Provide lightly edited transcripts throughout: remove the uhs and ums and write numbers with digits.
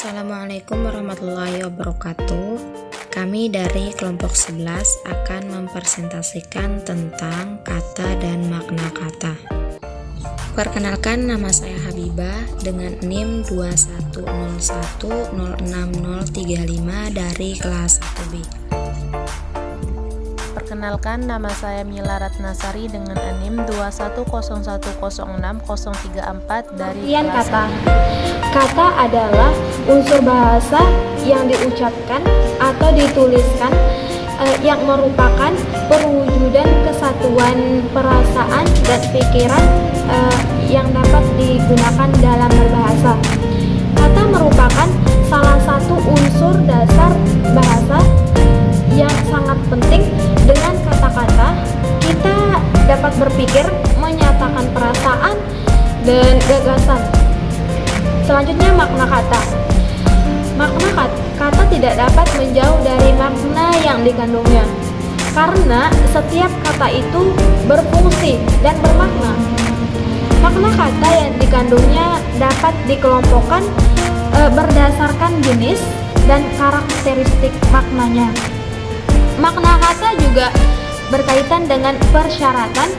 Assalamualaikum warahmatullahi wabarakatuh. Kami dari kelompok 11 akan mempresentasikan tentang kata dan makna kata. Perkenalkan, nama saya Habibah dengan NIM 2101066035 dari kelas 1B. Perkenalkan, nama saya Mila Ratnasari dengan NIM 2101060034 dari Pengertian kelas kata. Kata adalah unsur bahasa yang diucapkan atau dituliskan yang merupakan perwujudan kesatuan perasaan dan pikiran yang dapat digunakan dalam berbahasa. Kata merupakan salah satu unsur dasar bahasa yang sangat penting. Dengan kata-kata, kita dapat berpikir, menyatakan perasaan dan gagasan. Selanjutnya, makna kata. Makna kata tidak dapat menjauh dari makna yang dikandungnya, karena setiap kata itu berfungsi dan bermakna. Makna kata yang dikandungnya dapat dikelompokkan berdasarkan jenis dan karakteristik maknanya. Makna kata juga berkaitan dengan persyaratan,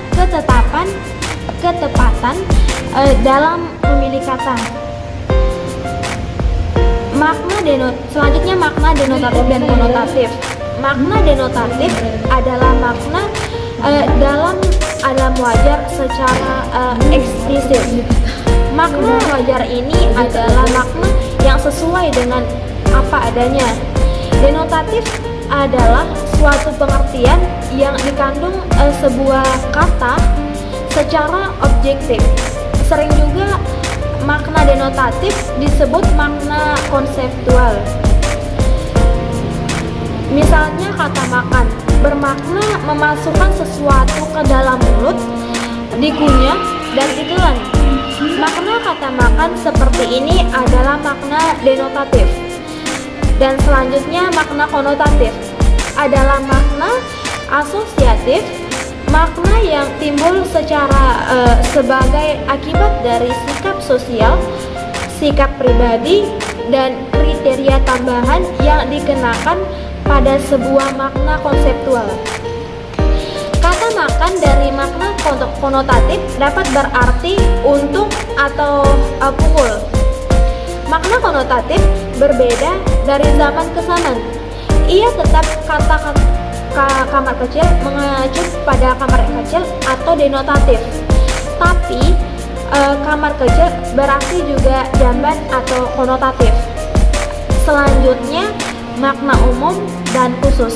ketepatan dalam memilih kata. Selanjutnya, makna denotatif dan konotatif. Makna denotatif adalah makna dalam wajar secara eksplisit. Makna wajar ini adalah makna yang sesuai dengan apa adanya. Denotatif adalah suatu pengertian yang dikandung sebuah kata secara objektif. Sering juga makna denotatif disebut makna konseptual. Misalnya, kata makan bermakna memasukkan sesuatu ke dalam mulut, dikunyah, dan ditelan. Makna kata makan seperti ini adalah makna denotatif. Dan selanjutnya, makna konotatif adalah makna asosiatif, makna yang timbul secara sebagai akibat dari sikap sosial, sikap pribadi, dan kriteria tambahan yang dikenakan pada sebuah makna konseptual. Kata makan dari makna konotatif dapat berarti untuk atau pukul. Makna konotatif berbeda dari zaman ke zaman. Ia tetap kata kamar kecil mengacu pada kamar yang kecil atau denotatif. Tapi kamar kecil berarti juga jamban atau konotatif. Selanjutnya, makna umum dan khusus.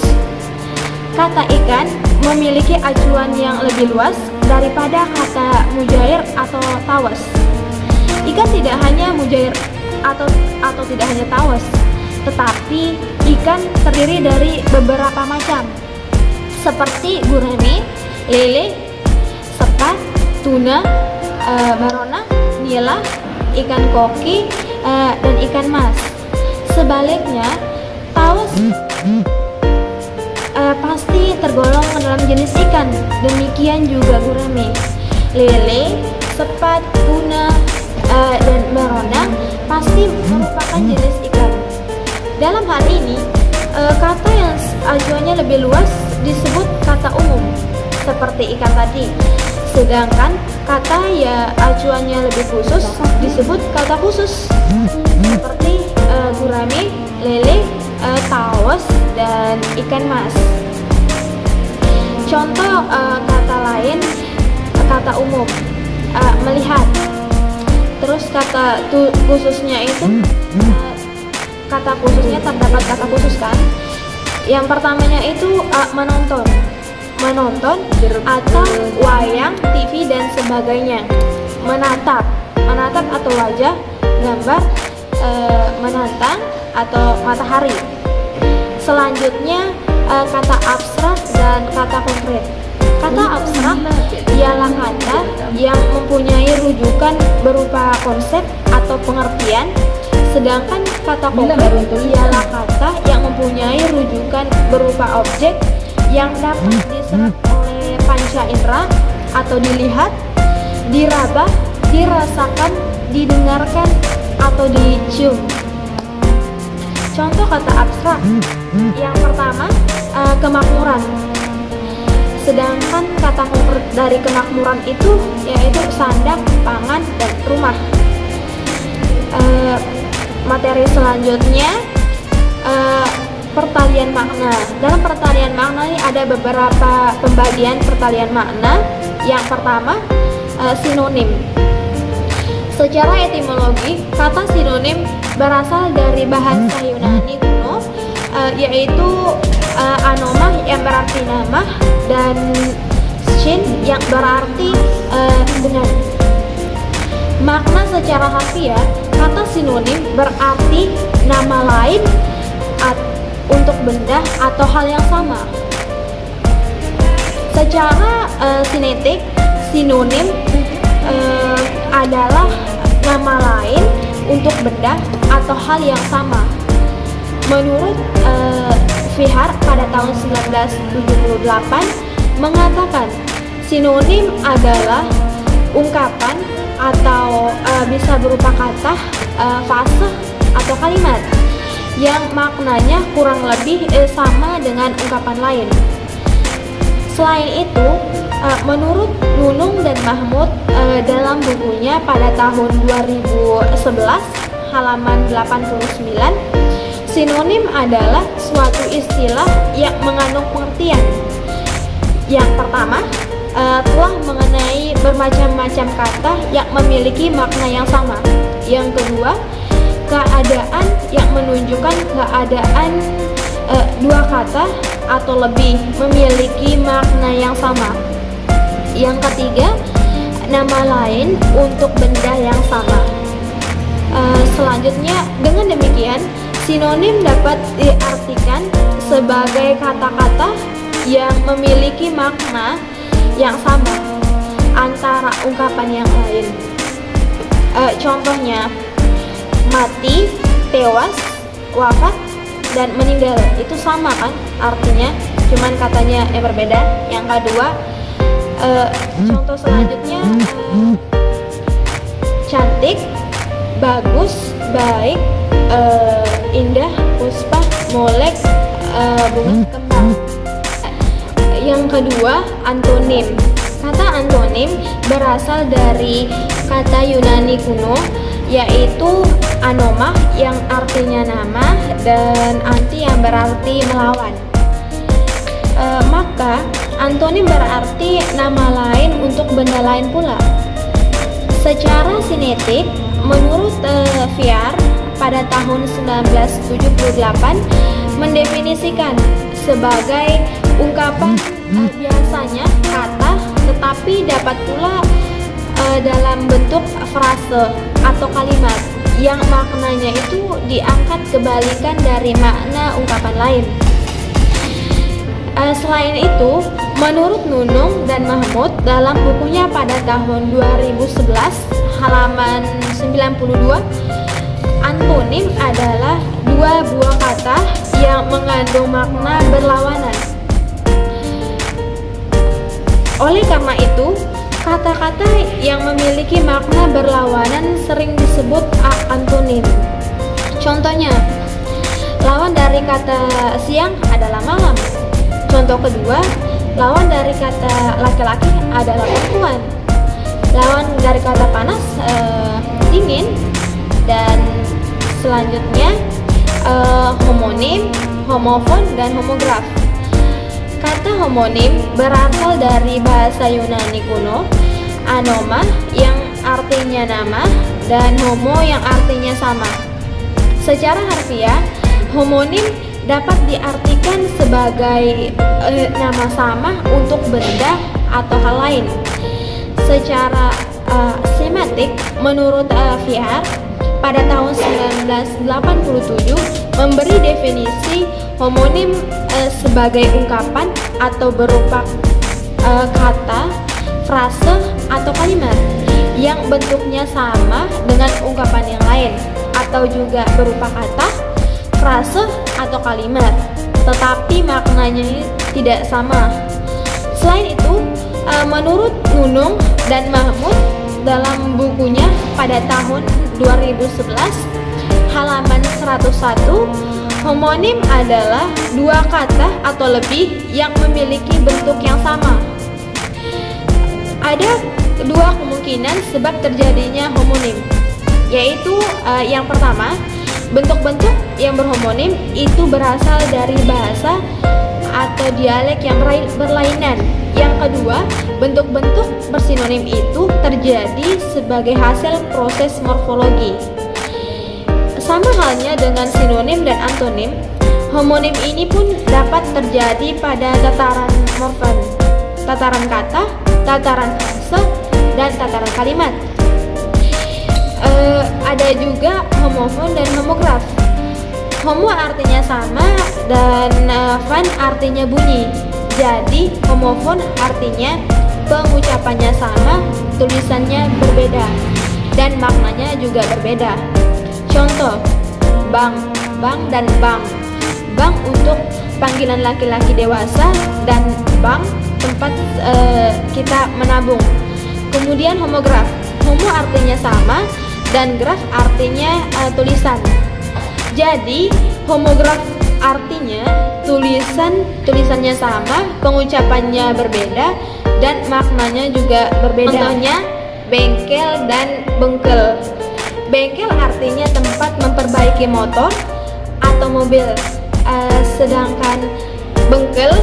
Kata ikan memiliki acuan yang lebih luas daripada kata mujair atau tawas. Ikan tidak hanya mujair atau tidak hanya tawas, tetapi ikan terdiri dari beberapa macam, seperti gurame, lele, sepat, tuna, barona, nila, ikan koki, dan ikan mas. Sebaliknya, tawas pasti tergolong dalam jenis ikan. Demikian juga gurame, lele, sepat, tuna, dan barona pasti merupakan jenis ikan. Dalam hal ini, kata yang acuannya lebih luas disebut kata umum, seperti ikan tadi. Sedangkan kata yang acuannya lebih khusus disebut kata khusus, seperti gurame, lele, tawas, dan ikan mas. Contoh kata lain, kata umum, melihat. Terus kata khususnya itu, kata khususnya terdapat kata khusus kan. Yang pertamanya itu menonton atau wayang, TV, dan sebagainya. Menatap atau wajah, gambar, menantang atau matahari. Selanjutnya, kata abstrak dan kata konkret. Kata abstrak ialah kata yang mempunyai rujukan berupa konsep atau pengertian, sedangkan kata konkret ialah kata yang mempunyai rujukan berupa objek yang dapat diserap oleh panca indera atau dilihat, diraba, dirasakan, didengarkan, atau dicium. Contoh kata abstrak. Yang pertama, kemakmuran. Sedangkan kata konkret dari kemakmuran itu yaitu sandang, pangan, dan rumah. Materi selanjutnya, pertalian makna. Dalam pertalian makna ini ada beberapa pembagian pertalian makna. Yang pertama, sinonim. Secara etimologi, kata sinonim berasal dari bahasa Yunani kuno, yaitu anomah yang berarti nama dan shin yang berarti dengan. Makna secara harfiah, kata sinonim berarti nama lain untuk benda atau hal yang sama. Secara sinetik, sinonim adalah nama lain untuk benda atau hal yang sama. Menurut Vihar pada tahun 1978 mengatakan sinonim adalah ungkapan atau bisa berupa kata, frase atau kalimat yang maknanya kurang lebih sama dengan ungkapan lain. Selain itu, menurut Nunung dan Mahmud dalam bukunya pada tahun 2011 halaman 89, sinonim adalah suatu istilah yang mengandung pengertian. Yang pertama, telah mengenai bermacam-macam kata yang memiliki makna yang sama. Yang kedua, keadaan yang menunjukkan keadaan dua kata atau lebih memiliki makna yang sama. Yang ketiga, nama lain untuk benda yang sama. Selanjutnya, dengan demikian, sinonim dapat diartikan sebagai kata-kata yang memiliki makna yang sama antara ungkapan yang lain. Contohnya, mati, tewas, wafat, dan meninggal itu sama kan artinya, cuman katanya yang berbeda. Yang kedua, contoh selanjutnya, cantik, bagus, baik, indah, puspa, molek, bunga kembang. Yang kedua, antonim. Kata antonim berasal dari kata Yunani kuno, yaitu anomah yang artinya nama dan anti yang berarti melawan. Maka antonim berarti nama lain untuk benda lain pula. Secara sinetik, menurut Vihar pada tahun 1978 mendefinisikan sebagai ungkapan biasanya kata, tetapi dapat pula dalam bentuk frase atau kalimat yang maknanya itu diangkat kebalikan dari makna ungkapan lain. Selain itu, menurut Nunung dan Mahmud dalam bukunya pada tahun 2011 halaman 92, antonim adalah dua buah kata yang mengandung makna berlawanan. Oleh karena itu, kata-kata yang memiliki makna berlawanan sering disebut antonim. Contohnya, lawan dari kata siang adalah malam. Contoh kedua, lawan dari kata laki-laki adalah perempuan. Lawan dari kata panas, dingin. Dan selanjutnya, homonim, homofon, dan homograf. Kata homonim berasal dari bahasa Yunani kuno, anoma yang artinya nama dan homo yang artinya sama. Secara harfiah, homonim dapat diartikan sebagai nama sama untuk benda atau hal lain. Secara semantik, menurut Vihar pada tahun 1987 memberi definisi homonim sebagai ungkapan atau berupa kata, frase, atau kalimat yang bentuknya sama dengan ungkapan yang lain, atau juga berupa kata, frase, atau kalimat, tetapi maknanya tidak sama. Selain itu, menurut Nunung dan Mahmud dalam bukunya pada tahun 2011 halaman 101 Homonim adalah dua kata atau lebih yang memiliki bentuk yang sama. Ada dua kemungkinan sebab terjadinya homonim, yaitu yang pertama, bentuk-bentuk yang berhomonim itu berasal dari bahasa atau dialek yang berlainan. Yang kedua, bentuk-bentuk bersinonim itu terjadi sebagai hasil proses morfologi. Sama halnya dengan sinonim dan antonim, homonim ini pun dapat terjadi pada tataran morfem, tataran kata, tataran frase, dan tataran kalimat. Ada juga homofon dan homograf. Homo artinya sama dan fon artinya bunyi. Jadi homofon artinya pengucapannya sama, tulisannya berbeda, dan maknanya juga berbeda. Contoh, bang, dan bang. Bang untuk panggilan laki-laki dewasa dan bang tempat kita menabung. Kemudian homograf. Homo artinya sama dan graf artinya tulisan. Jadi homograf artinya tulisannya sama, pengucapannya berbeda, dan maknanya juga berbeda. Contohnya bengkel dan bengkel. Bengkel artinya tempat memperbaiki motor atau mobil, sedangkan bengkel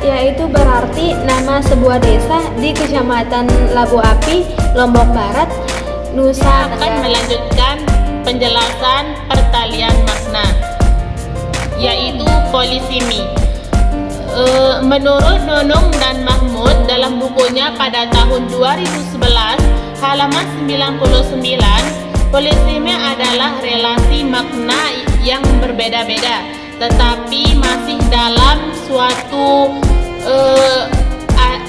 yaitu berarti nama sebuah desa di Kecamatan Labu Api, Lombok Barat, Nusa Tenggara. Akan melanjutkan penjelasan pertalian makna, yaitu polisemi. Menurut Nunung dan Mahmud dalam bukunya pada tahun 2011 halaman 99, polisemi adalah relasi makna yang berbeda-beda tetapi masih dalam suatu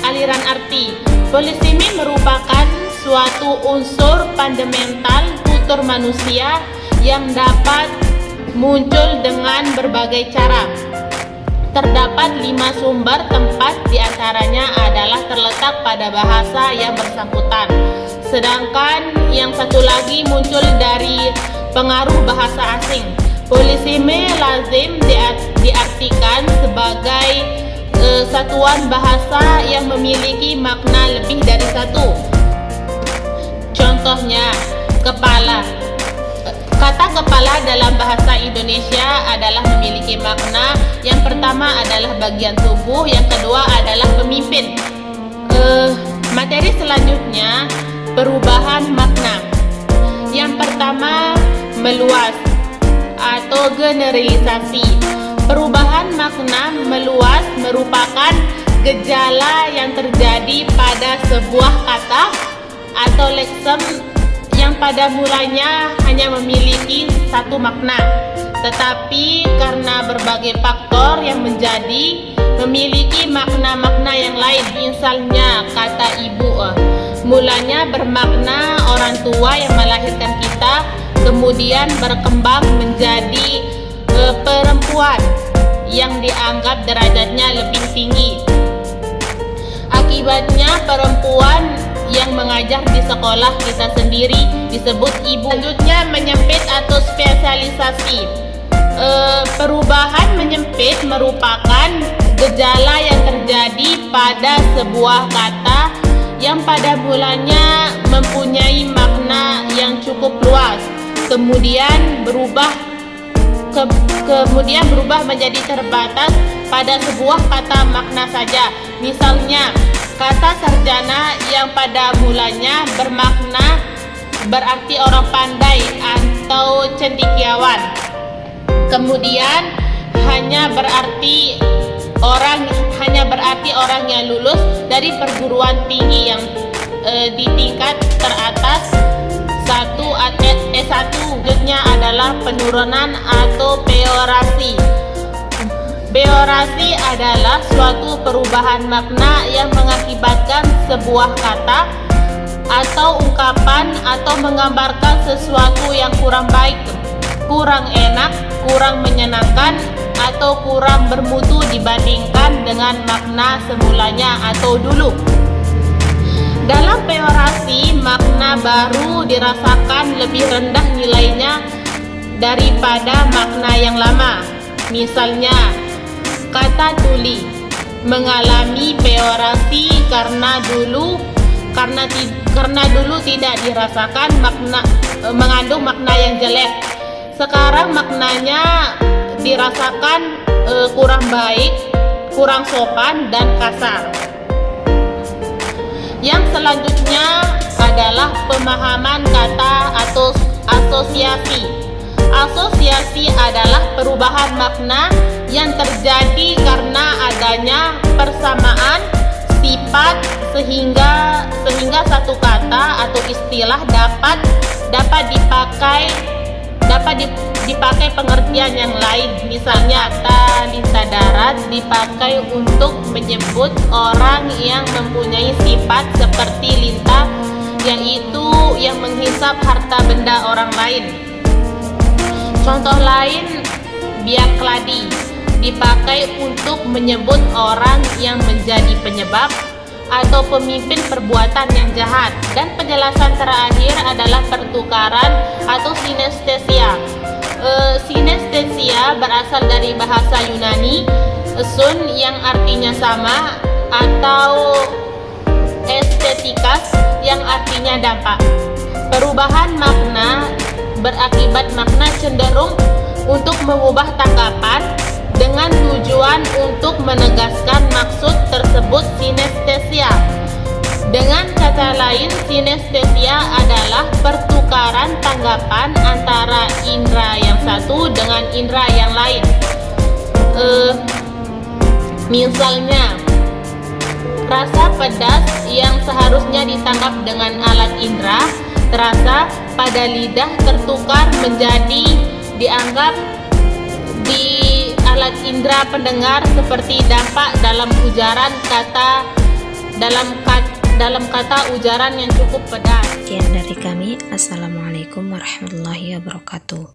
aliran arti. Polisemi merupakan suatu unsur fundamental kultur manusia yang dapat muncul dengan berbagai cara. Terdapat 5 sumber tempat, diantaranya adalah terletak pada bahasa yang bersangkutan. Sedangkan yang satu lagi muncul dari pengaruh bahasa asing. Polisemi lazim diartikan sebagai satuan bahasa yang memiliki makna lebih dari satu. Contohnya, kepala. Kata kepala dalam bahasa Indonesia adalah memiliki makna. Yang pertama adalah bagian tubuh, yang kedua adalah pemimpin. Materi selanjutnya, perubahan makna. Yang pertama, meluas atau generalisasi. Perubahan makna meluas merupakan gejala yang terjadi pada sebuah kata atau leksem yang pada mulanya hanya memiliki satu makna, tetapi karena berbagai faktor yang menjadi memiliki makna-makna yang lain. Misalnya kata ibu, mulanya bermakna orang tua yang melahirkan kita, kemudian berkembang menjadi perempuan yang dianggap derajatnya lebih tinggi. Akibatnya perempuan yang mengajar di sekolah kita sendiri disebut ibu. Selanjutnya, menyempit atau spesialisasi. Perubahan menyempit merupakan gejala yang terjadi pada sebuah kata yang pada mulanya mempunyai makna yang cukup luas, kemudian berubah menjadi terbatas pada sebuah kata makna saja. Misalnya, kata sarjana yang pada mulanya bermakna berarti orang pandai atau cendekiawan, kemudian hanya berarti orang yang lulus dari perguruan tinggi yang di tingkat teratas S1. Selanjutnya adalah penurunan atau peorasi. Peorasi adalah suatu perubahan makna yang mengakibatkan sebuah kata atau ungkapan atau menggambarkan sesuatu yang kurang baik, kurang enak, kurang menyenangkan, atau kurang bermutu dibandingkan dengan makna semulanya atau dulu. Dalam peorasi, makna baru dirasakan lebih rendah nilainya daripada makna yang lama. Misalnya, kata tuli mengalami peorasi karena dulu tidak dirasakan mengandung makna yang jelek. Sekarang maknanya dirasakan kurang baik, kurang sopan dan kasar. Yang selanjutnya adalah pemahaman kata atau asosiasi. Asosiasi adalah perubahan makna yang terjadi karena adanya persamaan sifat sehingga satu kata atau istilah dapat dipakai pengertian yang lain. Misalnya, kata lintah darat dipakai untuk menyebut orang yang mempunyai sifat seperti lintah, yaitu yang menghisap harta benda orang lain. Contoh lain, biak keladi dipakai untuk menyebut orang yang menjadi penyebab atau pemimpin perbuatan yang jahat. Dan penjelasan terakhir adalah pertukaran atau sinestesia. Sinestesia berasal dari bahasa Yunani sun yang artinya sama, atau estetikas yang artinya dampak. Perubahan makna berakibat makna cenderung untuk mengubah tanggapan dengan tujuan untuk menegaskan maksud tersebut. Sinestesia, dengan kata lain, sinestesia adalah pertukaran tanggapan antara indera yang satu dengan indera yang lain. Misalnya, rasa pedas yang seharusnya ditangkap dengan alat indera terasa pada lidah tertukar menjadi dianggap di alat indera pendengar seperti dampak dalam kata ujaran yang cukup pedas. Sekian dari kami. Assalamualaikum warahmatullahi wabarakatuh.